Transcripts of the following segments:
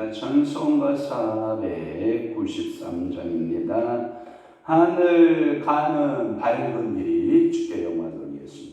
찬송가 493장입니다. 하늘 가는 밝은 일이 주께 영광 돌리겠습니다.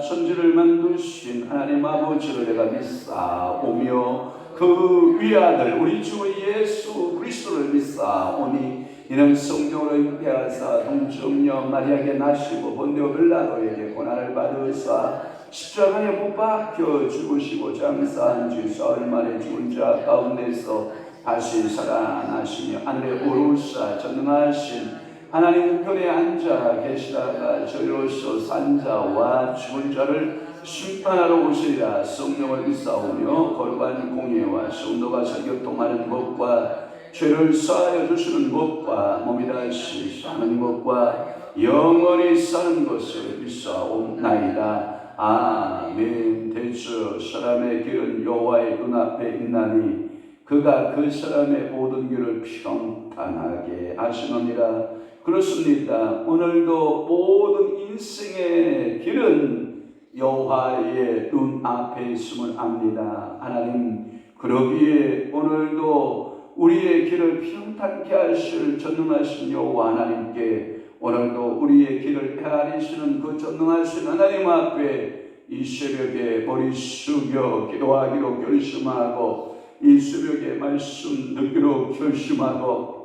천지를 만드신 하나님 아버지를 내가 믿사오며 그 위아들 우리 주 예수 그리스도를 믿사오니 이는 성령으로 잉태하사 동정녀 마리아에게 나시고 본디오 빌라도에게 고난을 받으사 십자가에 못 박혀 죽으시고 장사한 지 사흘 만에 죽은 자 가운데서 다시 살아나시며 하늘에 오르사 전능하신 하나님 우편에 앉아 계시다가 저리로서 산 자와 죽은 자를 심판하러 오시리라. 성령을 믿사오며 거룩한 공예와 성도가 설교통하는 것과 죄를 사하여 주시는 것과 몸이 다시 사는 것과 영원히 사는 것을 믿사옵나이다. 아멘. 대저 사람의 길은 여호와의 눈앞에 있나니 그가 그 사람의 모든 길을 평탄하게 하시느니라. 그렇습니다. 오늘도 모든 인생의 길은 여호와의 눈앞에 있음을 압니다. 하나님 그러기에 오늘도 우리의 길을 평탄케 하실 전능하신 여호와 하나님께 오늘도 우리의 길을 헤아리시는 그 전능하신 하나님 앞에 이 새벽에 머리 숙여 기도하기로 결심하고 이 새벽에 말씀 듣기로 결심하고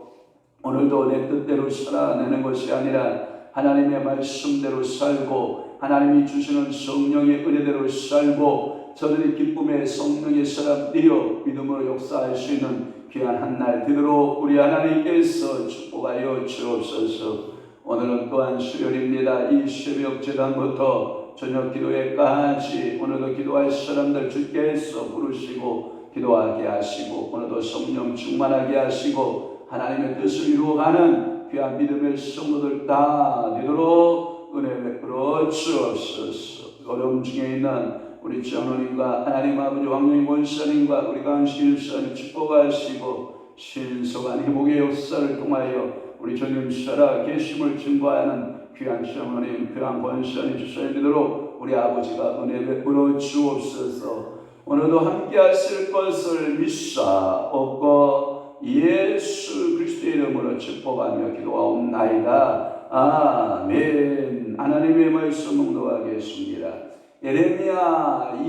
오늘도 내 뜻대로 살아내는 것이 아니라 하나님의 말씀대로 살고 하나님이 주시는 성령의 은혜대로 살고 저들의 기쁨의 성령의 사람 되어 믿음으로 역사할 수 있는 귀한 한 날 되도록 우리 하나님께서 축복하여 주옵소서. 오늘은 또한 수요일입니다. 이 새벽 재단부터 저녁 기도회까지 오늘도 기도할 사람들 주께서 부르시고 기도하게 하시고 오늘도 성령 충만하게 하시고 하나님의 뜻을 이루어가는 귀한 믿음의 성도들 다 되도록 은혜로 불어주옵소서. 어려움 중에 있는 우리 장로님과 하나님 아버지 왕님 원사님과 우리 강신사님 축복하시고 신속한 회복의 역사를 통하여 우리 주님 살아계심을 증거하는 귀한 장로님, 귀한 권사님 주셔야 되도록 우리 아버지가 은혜를 불어주옵소서. 오늘도 함께 하실 것을 믿사옵고 예수 그리스도의 이름으로 축복하며 기도하옵나이다. 아멘. 하나님의 말씀 묵도하겠습니다. 예레미야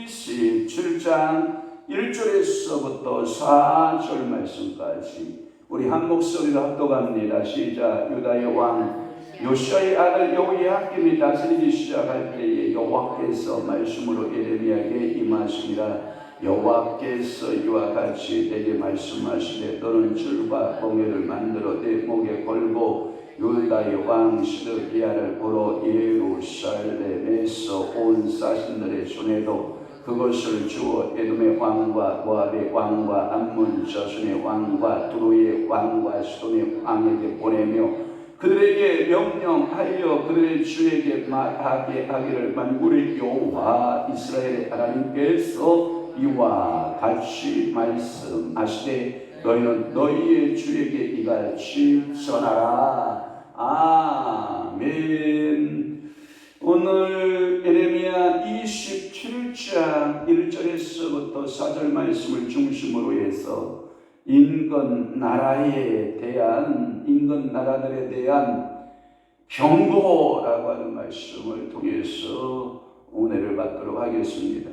27장 1절에서부터 4절 말씀까지 우리 한 목소리로 합독합니다. 시작. 유다의 왕 요시아의 아들 여호야김이 다스리기 시작할 때에 여호와께서 말씀으로 예레미야에게 임하시니라. 여호와께서 이와 같이 내게 말씀하시되 너는 줄과 멍에를 만들어 내 목에 걸고 유다의 왕 시드기야를 보러 예루살렘에서 온 사신들의 손에도 그것을 주어 에돔의 왕과 모압의 왕과 암몬 자손의 왕과 두로의 왕과 시돈의 왕에게 보내며 그들에게 명령하여 그들의 주에게 말하게 하기를 만군의 여호와 이스라엘의 하나님께서 이와 같이 말씀하시되 너희는 너희의 주에게 이같이 전하라. 아멘. 오늘 예레미야 27장 1절에서부터 4절 말씀을 중심으로 해서 인근 나라들에 대한 경고라고 하는 말씀을 통해서 은혜를 받도록 하겠습니다.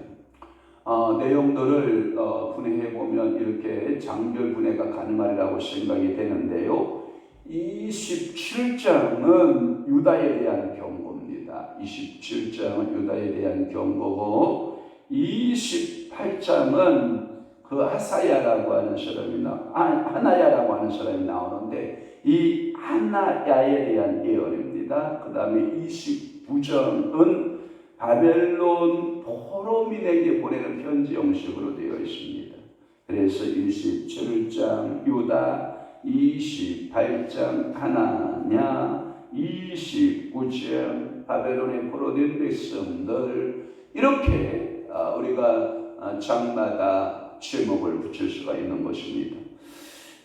내용들을 분해해 보면 이렇게 장별 분해가 가능하리라고 생각이 되는데요. 27장은 유다에 대한 경고입니다. 27장은 유다에 대한 경고고 28장은 그 하사야라고 하는 사람이 하나야라고 하는 사람이 나오는데 이 하나야에 대한 예언입니다. 그 다음에 29장은 바벨론 포로민에게 보내는 편지 형식으로 되어 있습니다. 그래서 27장 유다, 28장 하나냐, 29장 바벨론에 포로된 백성들, 이렇게 우리가 장마다 제목을 붙일 수가 있는 것입니다.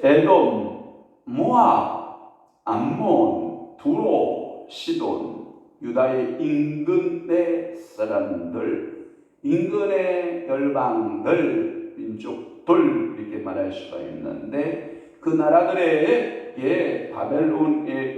에돔, 모압, 암몬, 두로, 시돈, 유다의 인근의 사람들, 인근의 열방들, 민족들 이렇게 말할 수가 있는데 그 나라들에게 바벨론의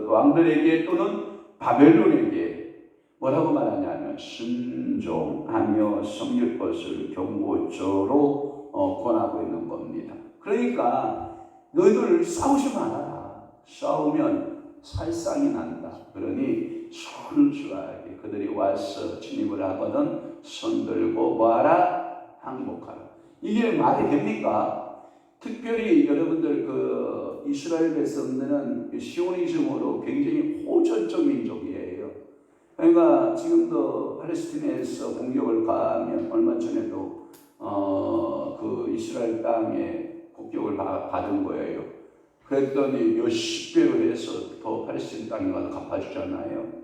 왕들에게 또는 바벨론에게 뭐라고 말하냐면 순종하며 섬길 것을 경고조로 권하고 있는 겁니다. 그러니까 너희들 싸우지 말아라. 싸우면 살상이 난다. 그러니 순수하게 그들이 와서 침입을 하거든 손들고 뭐하라? 항복하라. 이게 말이 됩니까? 특별히 여러분들 그 이스라엘 백성들은 시오니즘으로 굉장히 호전적 민족이에요. 그러니까 지금도 팔레스틴에서 공격을 가하면 얼마 전에도 그 이스라엘 땅에 공격을 받은 거예요. 그랬더니 몇십 배로 해서 더 팔레스틴 땅에 가서 갚아주잖아요.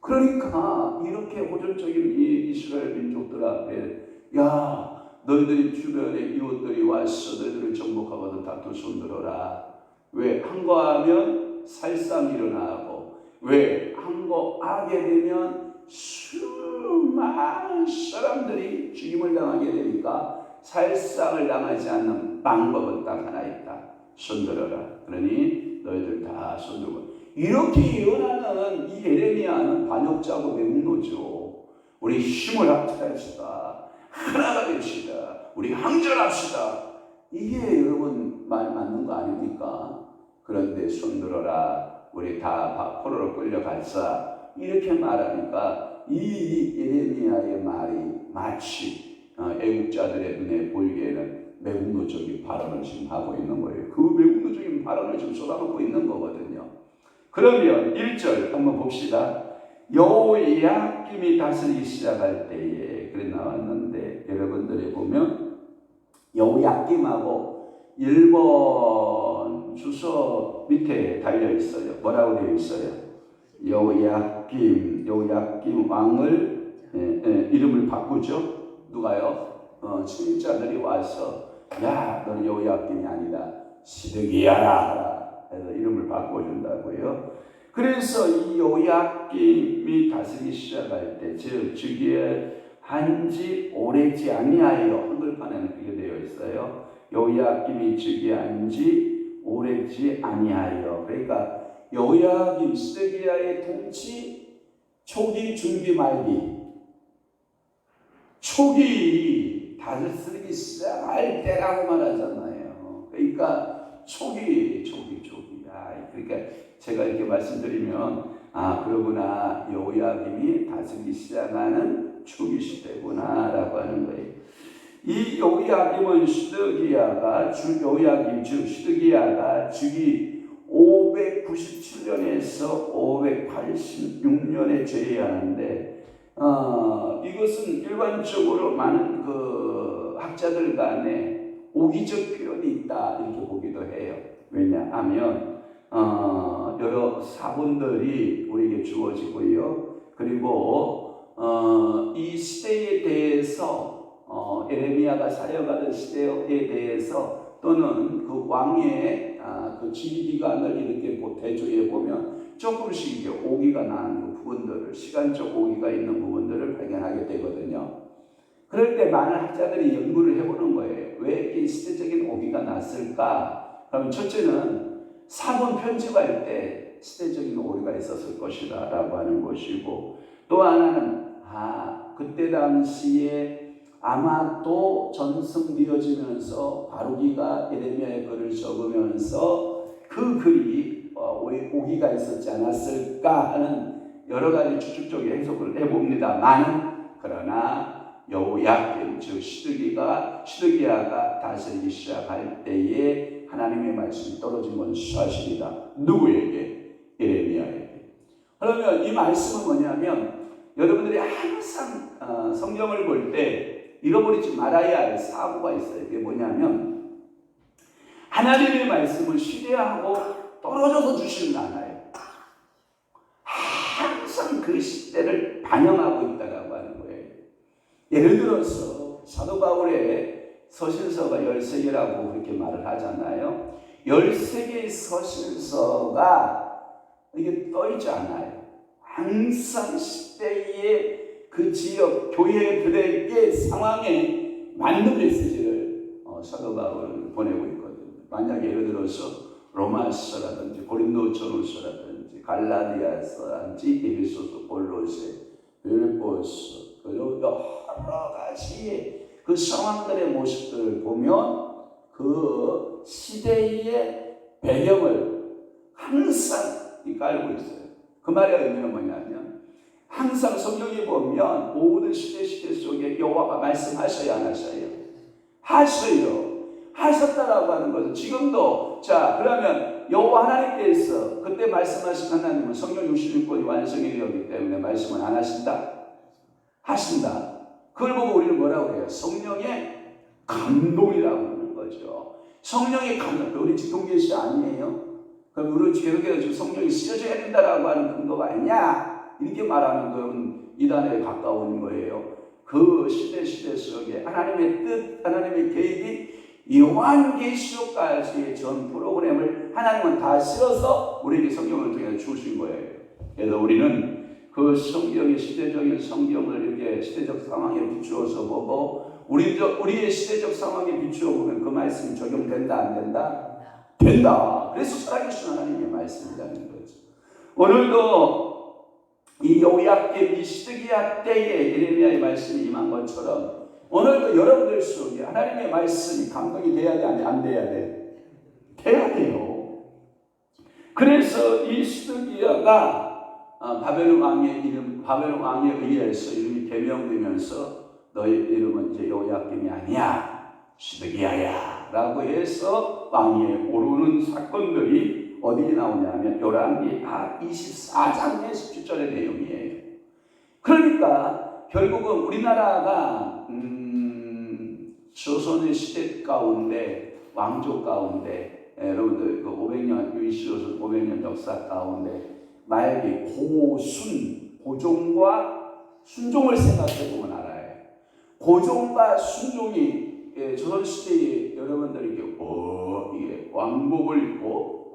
그러니까 이렇게 호전적인 이 이스라엘 민족들 앞에 야 너희들이 주변에 이웃들이 와서 너희들을 정복하거든 다 두 손 들어라. 왜? 항거하면 살상 일어나고 왜? 항거하게 되면 수많은 사람들이 죽임을 당하게 되니까 살상을 당하지 않는 방법은 딱 하나 있다. 손들어라. 그러니 너희들 다 손들고 이렇게 예언하는 이 예레미야는 반역자고 매국노죠. 우리 힘을 합치합시다. 하나가 됩시다. 우리 항전합시다. 이게 여러분 말 맞는 거 아닙니까? 그런데 손들어라. 우리 다 포로로 끌려갈사. 이렇게 말하니까 이 예레미야의 말이 마치 애국자들의 눈에 보이기에는 매국노적인 발언을 지금 하고 있는 거예요. 그 매국노적인 발언을 지금 쏟아놓고 있는 거거든요. 그러면 1절 한번 봅시다. 여호야김이 다스리기 시작할 때에 그래 나왔는데 여러분들이 보면 여호야김하고 일본 주소 밑에 달려 있어요. 뭐라고 되어 있어요? 여호야김. 요야김 왕을 이름을 바꾸죠. 누가요? 친자들이 와서 야, 너는 요야김이 아니다, 시드기야라 해서 이름을 바꿔준다고요. 그래서 이 요야김이 다스리기 시작할 때, 즉 즉위에 한지 오래지 아니하여, 한글판에는 그렇게 되어 있어요. 요야김이 즉위한지 오래지 아니하여. 그러니까 요야김 시드기야의 통치 초기, 중기, 말기, 초기 다스리기 시작할 때라고 말하잖아요. 그러니까 초기. 그러니까 제가 이렇게 말씀드리면 그러구나, 요야김이 다스리기 시작하는 초기 시대구나 라고 하는 거예요. 이 요야김은 시드기야가 즉위 597년에서 586년에 제위하는데, 이것은 일반적으로 많은 그 학자들 간에 오기적 표현이 있다 이렇게 보기도 해요. 왜냐하면 여러 사본들이 우리에게 주어지고요. 그리고 이 시대에 대해서 에레미야가 사역하던 시대에 대해서 또는 그 왕의 그 지휘 기간을 이렇게 대조해 보면 조금씩 이게 오기가 나는 그 부분들을, 시간적 오기가 있는 부분들을 발견하게 되거든요. 그럴 때 많은 학자들이 연구를 해보는 거예요. 왜 이렇게 시대적인 오기가 났을까? 그러면 첫째는 사본 편집할 때 시대적인 오류가 있었을 것이다 라고 하는 것이고, 또 하나는 그때 당시에 아마도 전승되어지면서 바루기가 에레미야의 글을 적으면서 그 글이 오기가 있었지 않았을까 하는 여러 가지 추측적인 해석을 해봅니다만, 그러나 요야김 즉 시드기야가 다스리기 시작할 때에 하나님의 말씀이 떨어진 건 사실이다. 누구에게? 에레미야에게. 그러면 이 말씀은 뭐냐면, 여러분들이 항상 성경을 볼 때 잃어버리지 말아야 할 사고가 있어요. 그게 뭐냐면, 하나님의 말씀을 신뢰하고 떨어져서 주시는 않아요. 항상 그 시대를 반영하고 있다고 하는 거예요. 예를 들어서 사도 바울의 서신서가 13개라고 그렇게 말을 하잖아요. 13개의 서신서가 이게 떠있지 않아요. 항상 시대의 그 지역 교회들에게 상황에 맞는 메시지를 사도 바울은 보내고 있거든요. 만약에 예를 들어서 로마서라든지 고린도전서라든지 갈라디아서라든지 에베소서, 골로새, 빌립보서, 그리고 여러 가지의 그 상황들의 모습들을 보면 그 시대의 배경을 항상 깔고 있어요. 그 말의 의미는 뭐냐면, 항상 성경에 보면 모든 시대 속에 여호와가 말씀하셔야 안 하셔요? 하셔요. 하셨다라고 하는 것은 지금도, 그러면 여호와 하나님께서 그때 말씀하신 하나님은 성경 66권이 완성이 되었기 때문에 말씀은 안 하신다? 하신다. 그걸 보고 우리는 뭐라고 해요? 성령의 감동이라고 하는 거죠. 성령의 감동. 우리 지금 계시 아니에요? 그럼 우리 계속해서 지금 성령이 쓰여져야 된다라고 하는 근거가 아니냐? 이렇게 말하는 건 이단에 가까운 거예요. 그 시대 속에 하나님의 뜻, 하나님의 계획이 요한계시록까지의 전 프로그램을 하나님은 다 실어서 우리에게 성경을 통해 주신 거예요. 그래서 우리는 그 성경의 시대적인 성경을 이렇게 시대적 상황에 비추어서 보고, 우리의 시대적 상황에 비추어 보면 그 말씀이 적용된다, 안 된다? 된다. 그래서 살아계신 하나님의 말씀이라는 거죠. 오늘도 이 요야김, 이 시드기야 때에 에레미야의 말씀이 임한 것처럼 오늘도 여러분들 속에 하나님의 말씀이 감동이 돼야 돼, 안 돼야 돼? 돼야 돼요. 그래서 이 시드기야가 바벨론 왕에 의해서 이름이 개명되면서 너희 이름은 이제 요야김이 아니야, 시드기야야 라고 해서 왕위에 오르는 사건들이 어디에 나오냐면 요란기 24장의 17절의 내용이에요. 그러니까 결국은 우리나라가 조선의 시대 가운데, 왕조 가운데, 여러분들 그 500년 유이시로서 500년 역사 가운데 나에게 고종과 순종을 생각해보면 알아요. 고종과 순종이 조선시대에 여러분들이 이게 왕복을 입고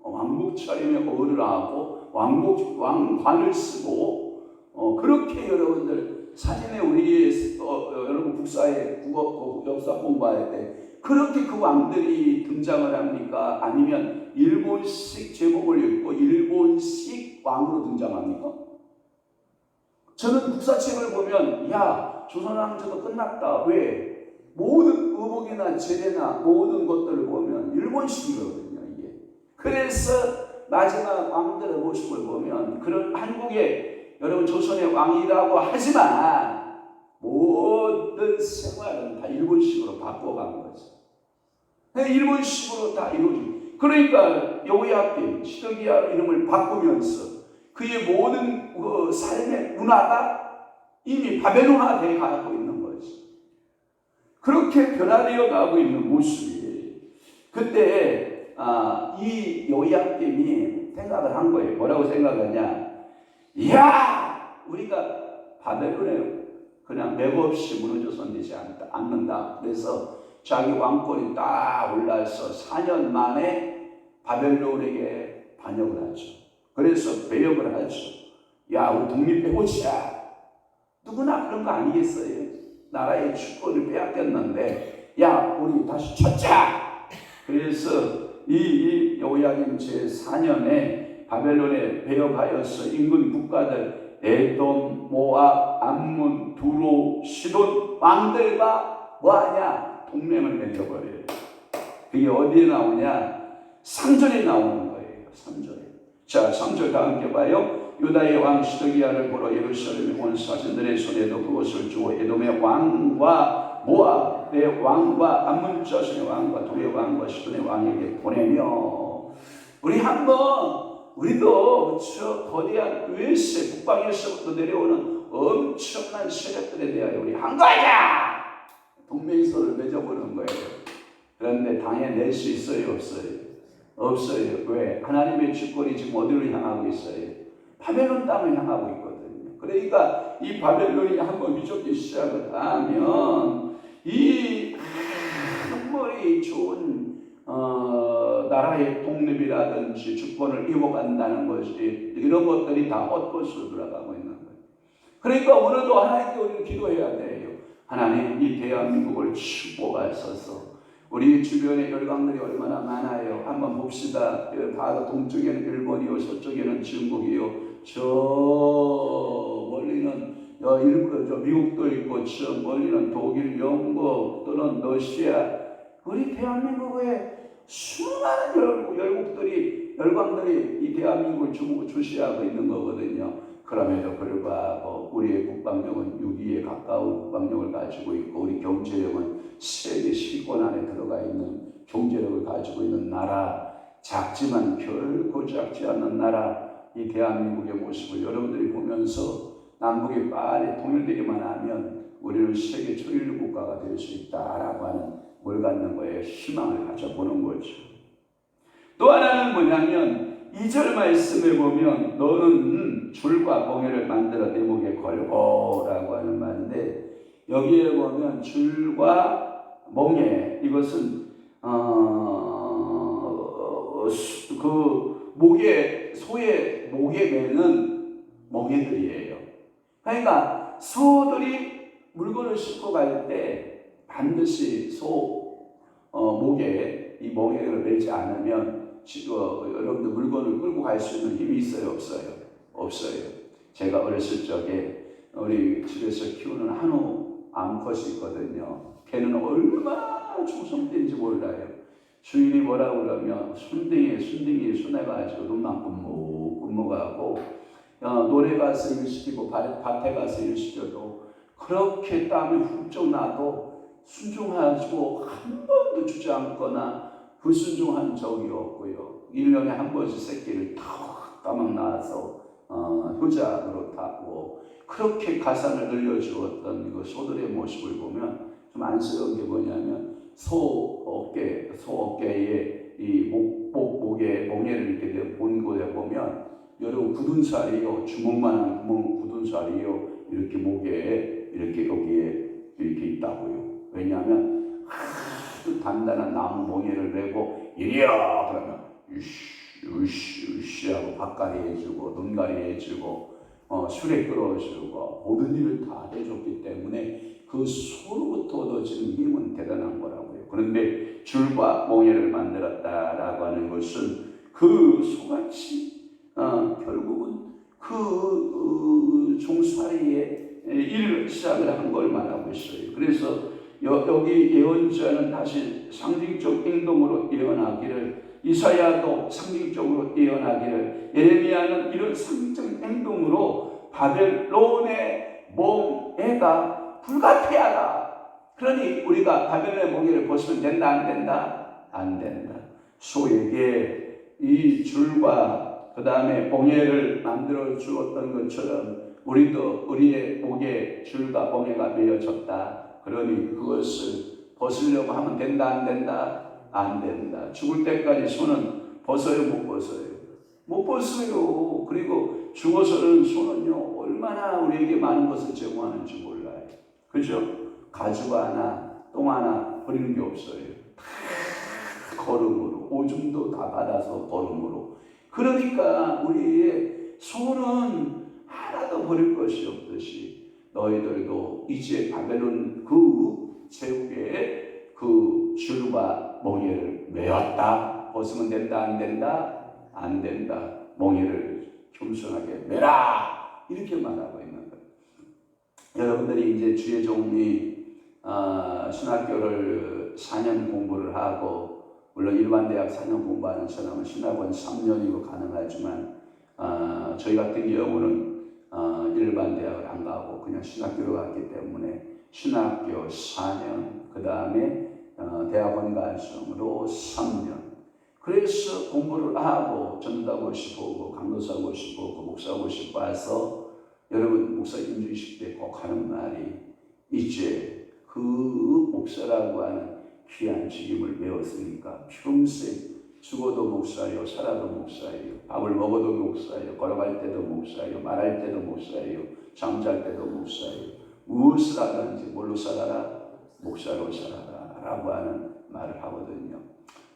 왕복 차림에 어를 하고 왕관을 쓰고 그렇게 여러분들 사진에 우리 여러분 국사에 국어 역사 공부할 때 그렇게 그 왕들이 등장을 합니까? 아니면 일본식 제복을 입고 일본식 왕으로 등장합니까? 저는 국사책을 보면 야 조선왕조도 끝났다. 왜? 모든 의복이나 제례나 모든 것들을 보면 일본식이거든요. 이게. 그래서 마지막 왕들의 모습을 보면 그런 한국의 여러분 조선의 왕이라고 하지만 모든 생활은 다 일본식으로 바꿔간 거죠. 일본식으로 다 이루어지고 그러니까 여호야김 시드기야 이름을 바꾸면서 그의 모든 그 삶의 문화가 이미 바벨론화되어 가고 있는 거지. 그렇게 변화되어 가고 있는 모습이에요. 그때 이 여호야김이 생각을 한 거예요. 뭐라고 생각하냐? 이야, 우리가 바벨론에 그냥 맥없이 무너져서 되지 않는다. 그래서 자기 왕권이 딱 올라서 4년 만에 바벨론에게 반역을 하죠. 그래서 배역을 하죠. 야, 우리 독립해보자. 누구나 그런 거 아니겠어요? 나라의 주권을 빼앗겼는데, 야, 우리 다시 찾자. 그래서 이 여호야김 제4년에 바벨론에 배역하여서 인근 국가들 에돔, 모압, 암몬, 두로, 시돈 왕들과 뭐하냐? 동맹을 맺어버려요. 그게 어디에 나오냐? 3절에 나오는 거예요. 3절에. 자, 3절 다 함께 봐요. 유다의 왕 시드기야를 보러 예루살렘에 온 사신들의 손에도 그것을 주어 에돔의 왕과 모압의 왕과 암몬 자손의 왕과 두로의 왕과 시돈의 왕에게 보내며 우리도 저 거대한 외세 북방에서부터 내려오는 엄청난 세력들에 대하여 우리 한가하자! 동맹서를 맺어보는 거예요. 그런데 당해낼 수 있어요? 없어요? 없어요. 왜? 하나님의 주권이 지금 어디로 향하고 있어요? 바벨론 땅을 향하고 있거든요. 그러니까 이 바벨론이 한번 위협기 시작을 하면 이 아무리 좋은 나라의 독립이라든지 주권을 이어간다는 것이 이런 것들이 다 헛것으로 돌아가고 있는 거예요. 그러니까 오늘도 하나님께 우리는 기도해야 돼요. 하나님, 이 대한민국을 축복하소서. 우리 주변에 열강들이 얼마나 많아요. 한번 봅시다. 바다 동쪽에는 일본이요, 서쪽에는 중국이요, 저 멀리는 미국도 있고, 저 멀리는 독일, 영국 또는 러시아. 우리 대한민국에 수많은 열강들이 이 대한민국을 주시하고 있는 거거든요. 그럼에도 불구하고 우리의 국방력은 6위에 가까운 국방력을 가지고 있고 우리 경제력은 세계 10권 안에 들어가 있는 경제력을 가지고 있는 나라, 작지만 결코 작지 않는 나라, 이 대한민국의 모습을 여러분들이 보면서 남북이 빨리 통일되기만 하면 우리는 세계 초일류 국가가 될 수 있다라고 하는 뭘 갖는 거예요? 희망을 가져보는 거죠. 또 하나는 뭐냐면 2절 말씀에 보면 너는 줄과 멍에를 만들어 내 목에 걸고 라고 하는 말인데 여기에 보면 줄과 멍에 이것은 그 소의 목에 매는 멍에들이에요. 그러니까 소들이 물건을 싣고 갈 때 반드시 목에 이 멍에를 매지 않으면 여러분들 물건을 끌고 갈 수 있는 힘이 있어요? 없어요? 없어요. 제가 어렸을 적에 우리 집에서 키우는 한우 암컷이 있거든요. 걔는 얼마나 충성된지 몰라요. 주인이 뭐라고 그러면 순둥이에 순해가지고 눈만 끔먹하고 논에 가서 일 시키고 밭에 가서 일 시켜도 그렇게 땀이 훌쩍 나도 순종하고 한 번도 주저앉거나 불순종한 적이 없고요. 1년에 한 번씩 새끼를 탁 까막 낳아서 효자로 타고 그렇게 가산을 늘려주었던 그 소들의 모습을 보면 좀 안쓰러운 게 뭐냐면 소 어깨에 이 목에 멍에를 이렇게 본 곳에 보면 여러분 굳은 살이요, 주먹만한 굳은 살이요, 이렇게 목에 이렇게 여기에 이렇게 있다고요. 왜냐하면 아주 단단한 나무 멍에를 내고 이리야 그러면 으쉬 하고 밥가리 해주고 눈가리 해주고 술에 끌어주고 모든 일을 다 해줬기 때문에 그 소로부터 얻어지는 힘은 대단한 거라고요. 그런데 줄과 멍에를 만들었다라고 하는 것은 그 소같이 결국은 그 종살이의 일을 시작을 한 걸 말하고 있어요. 그래서 여기 예언자는 다시 상징적 행동으로 예언하기를, 이사야도 상징적으로 예언하기를, 예레미야는 이런 상징적 행동으로 바벨론의 멍에가 불가피하다. 그러니 우리가 바벨론의 멍에를 벗으면 된다, 안 된다? 안 된다. 소에게 이 줄과 그 다음에 멍에를 만들어 주었던 것처럼 우리도 우리의 목에 줄과 멍에가 매어졌다. 그러니 그것을 벗으려고 하면 된다, 안 된다? 안 된다. 죽을 때까지 손은 벗어요, 못 벗어요? 못 벗어요. 그리고 죽어서는 손은요, 얼마나 우리에게 많은 것을 제공하는지 몰라요. 그죠? 가죽 하나, 똥 하나 버리는 게 없어요. 다 걸음으로, 오줌도 다 받아서 걸음으로. 그러니까 우리의 손은 하나도 버릴 것이 없듯이 너희들도 이제 바벨론 그 제국의 그 줄과 멍에를 메었다. 벗으면 된다, 안 된다? 안 된다. 멍에를 겸손하게 메라. 이렇게 말하고 있는 거예요. 여러분들이 이제 주의 종이 신학교를 4년 공부를 하고, 물론 일반 대학 4년 공부하는 사람은 신학원 3년이고 가능하지만 저희 같은 경우는 일반 대학을 안 가고 그냥 신학교로 갔기 때문에 신학교 4년, 그 다음에 대학원 과정으로 3년. 그래서 공부를 하고 전도사고시 보고 강도사고시 보고 목사고시 봐서 여러분 목사 임주식 때 꼭 하는 말이, 이제 그 목사라고 하는 귀한 직임을 배웠으니까 평생 죽어도 목사예요, 살아도 목사예요, 밥을 먹어도 목사예요, 걸어갈 때도 목사예요, 말할 때도 목사예요, 잠잘 때도 목사예요. 무엇을 하든지 뭘로 살아라? 목사로 살아라 라고 하는 말을 하거든요.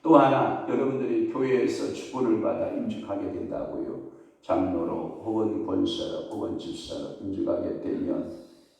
또 하나, 여러분들이 교회에서 축복을 받아 임직하게 된다고요. 장로로 혹은 권사로 혹은 집사로 임직하게 되면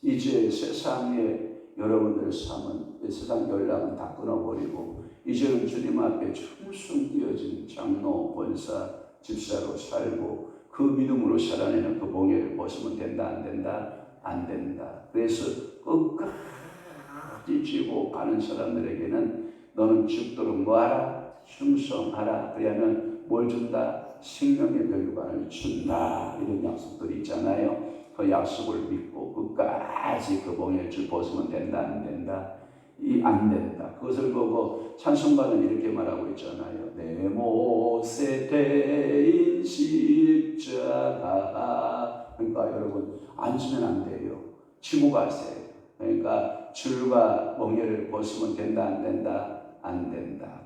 이제 세상에 여러분들의 삶은, 세상 연락은 다 끊어버리고 이제는 주님 앞에 충성 뛰어진 장로, 권사, 집사로 살고 그 믿음으로 살아내는 그 멍에를 벗으면 된다, 안 된다? 안 된다. 그래서 끝까지 쥐고 가는 사람들에게는 너는 죽도록 뭐하라? 충성하라. 그러면 뭘 준다? 생명의 멸관을 준다. 이런 약속들이 있잖아요. 그 약속을 믿고 끝까지 그 멍에를 벗으면 된다, 안 된다? 안 된다. 그것을 보고 찬송가는 이렇게 말하고 있잖아요. 내 못에 대인 십자가. 그러니까 여러분 앉으면 안 돼요. 치고 가세요. 그러니까 줄과 멍에를 벗으면 된다, 안 된다? 안 된다.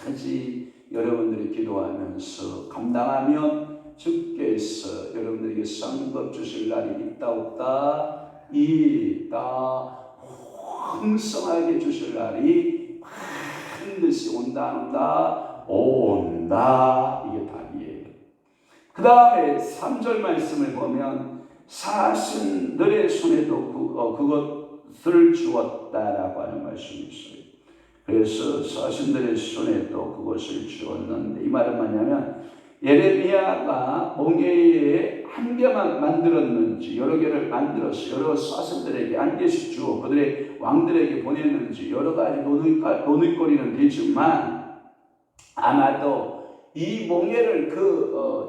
끝까지 여러분들이 기도하면서 감당하면 주께서 여러분들에게 상급 주실 날이 있다 없다? 있다. 풍성하게 주실 날이 반드시 온다, 안 온다? 온다. 이게 답이에요. 그 다음에 3절 말씀을 보면 사신들의 손에도 그것을 주었다라고 하는 말씀이 있어요. 그래서 사신들의 손에도 그것을 주었는데, 이 말은 뭐냐면 예레미야가 멍에에 한 개만 만들었는지 여러 개를 만들어서 여러 사신들에게 한 개씩 주어 그들의 왕들에게 보냈는지 여러 가지 논의거리는 되지만, 아마도 이 멍에를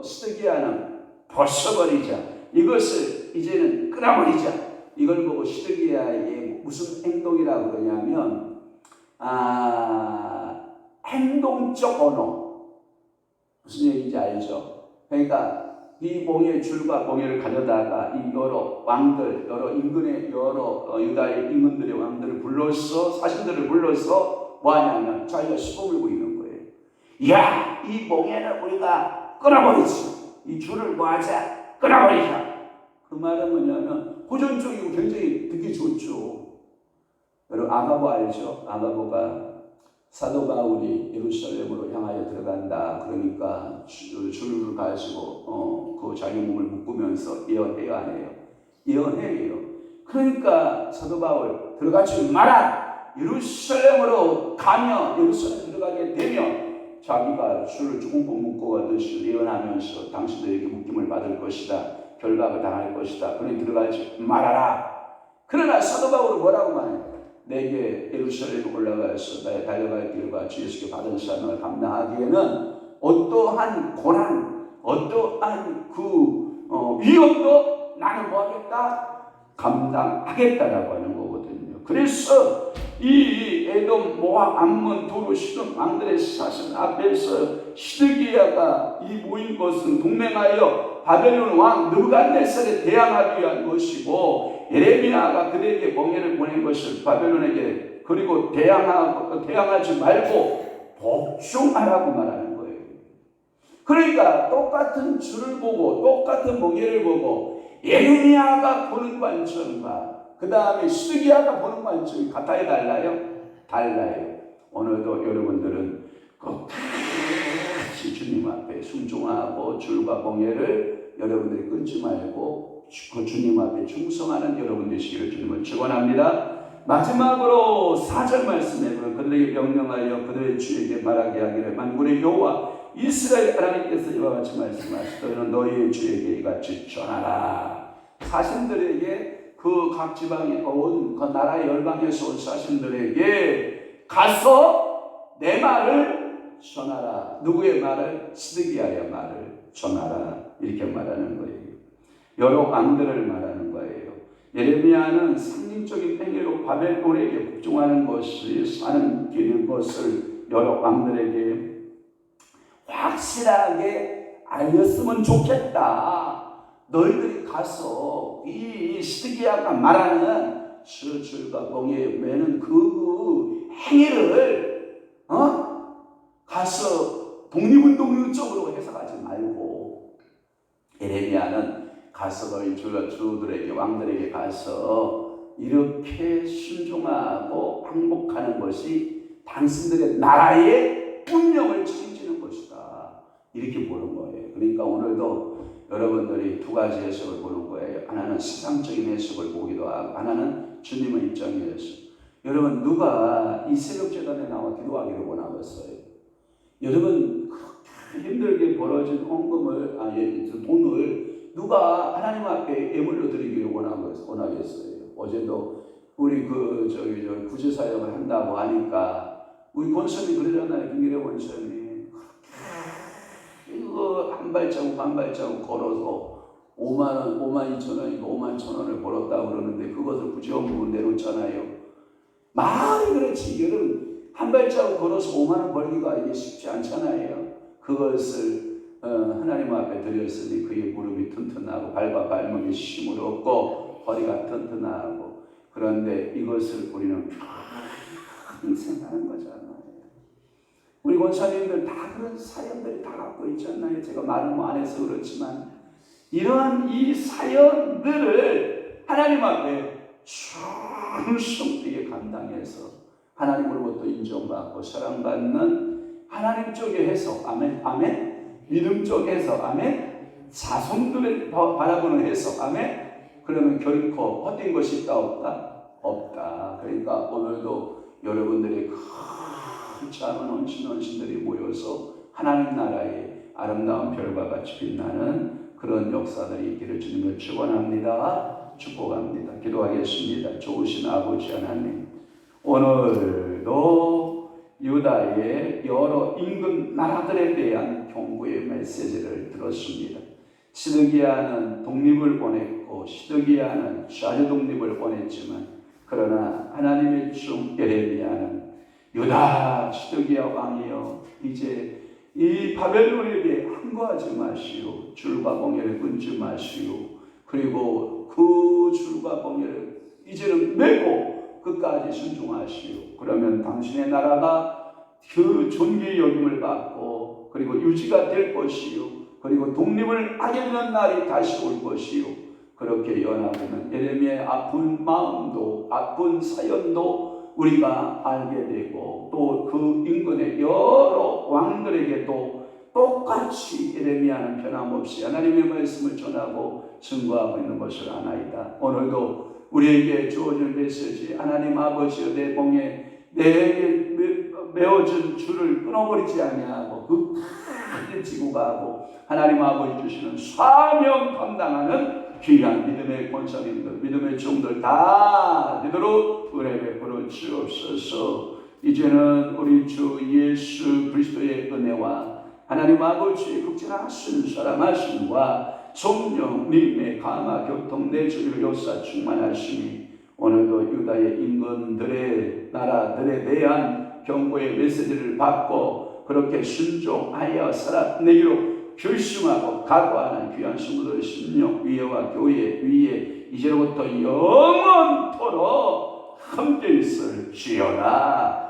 시드기야는 벗어버리자, 이것을 이제는 끊어버리자, 이걸 보고 시드기야의 무슨 행동이라고 그러냐면 행동적 언어. 무슨 얘기인지 알죠? 그러니까 이 멍에 줄과 멍에를 가져다가 이 여러 왕들, 여러 인근의 여러 유다의 인근들의 왕들을 불러서, 사신들을 불러서 뭐 하냐면 자기가 시범을 보이는 거예요. 야, 이 멍에는 우리가 끊어버리지. 이 줄을 뭐하자? 끊어버리자. 그 말은 뭐냐면 호전적이고 굉장히 듣기 좋죠. 여러분 아가보 알죠? 아가보가 사도 바울이 예루살렘으로 향하여 들어간다. 그러니까 줄을 가지고 그 자기 몸을 묶으면서 예언해야 해요. 예언해요. 그러니까 사도 바울 들어가지 마라. 예루살렘으로 가면 예루살렘 들어가게 되면 자기가 줄을 조금씩 묶고 가듯이 예언하면서 당신들에게 묶임을 받을 것이다. 결박을 당할 것이다. 그러니 들어가지 말아라. 그러나 사도 바울은 뭐라고 말해요? 내게 예루살렘에 올라가서 나의 달려갈 길과 주 예수께 받은 사명을 감당하기에는 어떠한 고난, 어떠한 그 위험도 나는 뭐하겠다? 감당하겠다라고 하는 거거든요. 그래서 이 에돔, 모압, 암몬, 도로, 시돈 왕들의 사신 앞에서 시드기야가 이 모인 것은 동맹하여 바벨론 왕 느부갓네살에 대항하기 위한 것이고 예레미야가 그들에게 멍에를 보낸 것을 바벨론에게 그리고 대항하지 말고 복종하라고 말하는 거예요. 그러니까 똑같은 줄을 보고 똑같은 멍에를 보고 예레미야가 보는 관점과 그 다음에 시드기야가 보는 관점이 같아요? 달라요? 달라요. 오늘도 여러분들은 끝까지 주님 앞에 순종하고 줄과 멍에를 여러분들이 끊지 말고 그 주님 앞에 충성하는 여러분 되시기를 주님을 축원합니다. 마지막으로 4절 말씀에 보면 그들에게 명령하여 그들의 주에게 말하게 하기를 만군의 여호와 이스라엘 하나님께서 이와 같이 말씀하시되 너희의 주에게 이같이 전하라. 사신들에게 그 각 지방에 온 그 나라의 열방에서 온 사신들에게 가서 내 말을 전하라. 누구의 말을? 시드기야의 말을 전하라. 이렇게 말하는 거예요. 여러 왕들을 말하는 거예요. 예레미야는 상징적인 행위로 바벨론에게 복종하는 것이 사는 길인 것을 여러 왕들에게 확실하게 알렸으면 좋겠다. 너희들이 가서 이 시드기야가 말하는 줄과 멍에 매는 그 행위를 가서 독립운동적으로 해석하지 말고 예레미야는 가서 너희 주들에게 왕들에게 가서 이렇게 순종하고 항복하는 것이 당신들의 나라의 운명을 책임지는 것이다. 이렇게 보는 거예요. 그러니까 오늘도 여러분들이 두 가지 해석을 보는 거예요. 하나는 세상적인 해석을 보기도 하고 하나는 주님의 입장에서. 여러분 누가 이 새벽재단에 나와 기도하기를 원하겠어요? 여러분 그렇게 힘들게 벌어진 헌금을 돈을 누가 하나님 앞에 예물로 드리기를 원하겠어요? 어제도 우리 구제사역을 한다고 하니까 우리 권선이 그러잖아요. 김기래 권선이 이거 한 발자국 걸어서 5만 2천 원이고 5만 1천 원을 벌었다고 그러는데 그것을 부지원금으로 내놓잖아요. 말이 그렇지. 여러분 한 발자국 걸어서 5만 원 벌기가 이게 쉽지 않잖아요. 그것을 하나님 앞에 드렸으니 그의 무릎이 튼튼하고 발과 발목에 힘을 얻고 허리가 튼튼하고 그런데 이것을 우리는 평생 하는 거잖아요. 우리 권사님들 다 그런 사연들이 다 갖고 있잖아요. 제가 말을 안 해서 그렇지만 이러한 이 사연들을 하나님 앞에 충성되게 감당해서 하나님으로부터 인정받고 사랑받는 하나님 쪽의 해석, 아멘, 아멘. 믿음 쪽에서, 아멘. 자손들을 바라보는 해석, 아멘. 그러면 결코 헛된 것이 있다 없다? 없다. 그러니까 오늘도 여러분들의 큰 작은 헌신들이 모여서 하나님 나라의 아름다운 별과 같이 빛나는 그런 역사들이 있기를 주님을 축원합니다. 축복합니다. 기도하겠습니다. 좋으신 아버지 하나님, 오늘도 유다의 여러 임금 나라들에 대한 경고의 메시지를 들었습니다. 시드기야는 독립을 원했고 시드기야는 자주 독립을 원했지만 그러나 하나님의 종 예레미야는 유다 시드기야 왕이여 이제 이 바벨론에게 항거하지 마시오. 줄과 멍에를 끊지 마시오. 그리고 그 줄과 멍에를 이제는 메고 끝까지 순종하시오. 그러면 당신의 나라가 그 존귀의 여김을 받고 그리고 유지가 될 것이요. 그리고 독립을 하게 되는 날이 다시 올 것이요. 그렇게 연합하면 예레미야의 아픈 마음도 아픈 사연도 우리가 알게 되고 또 그 인근의 여러 왕들에게도 똑같이 예레미야는 변함없이 하나님의 말씀을 전하고 증거하고 있는 것을 아나이다. 오늘도 우리에게 주어진 메시지, 하나님 아버지여 내 멍에 내게 메어진 줄을 끊어버리지 아니하고 그 칼을 지고 가고 하나님 아버지 주시는 사명 감당하는 귀한 믿음의 권사님들, 믿음의 종들 다 되도록 은혜 베풀어 주옵소서. 이제는 우리 주 예수 그리스도의 은혜와 하나님 아버지의 극진하신 사랑하심과 성령님의 감화 교통 내주를 역사 충만하시니 오늘도 유다의 임금들의 나라들에 대한 경고의 메시지를 받고 그렇게 순종하여 살아내기로 결심하고 각오하는 귀한 성도들 심령 위에와 교회 위에 이제로부터 영원토록 함께 있을지어다.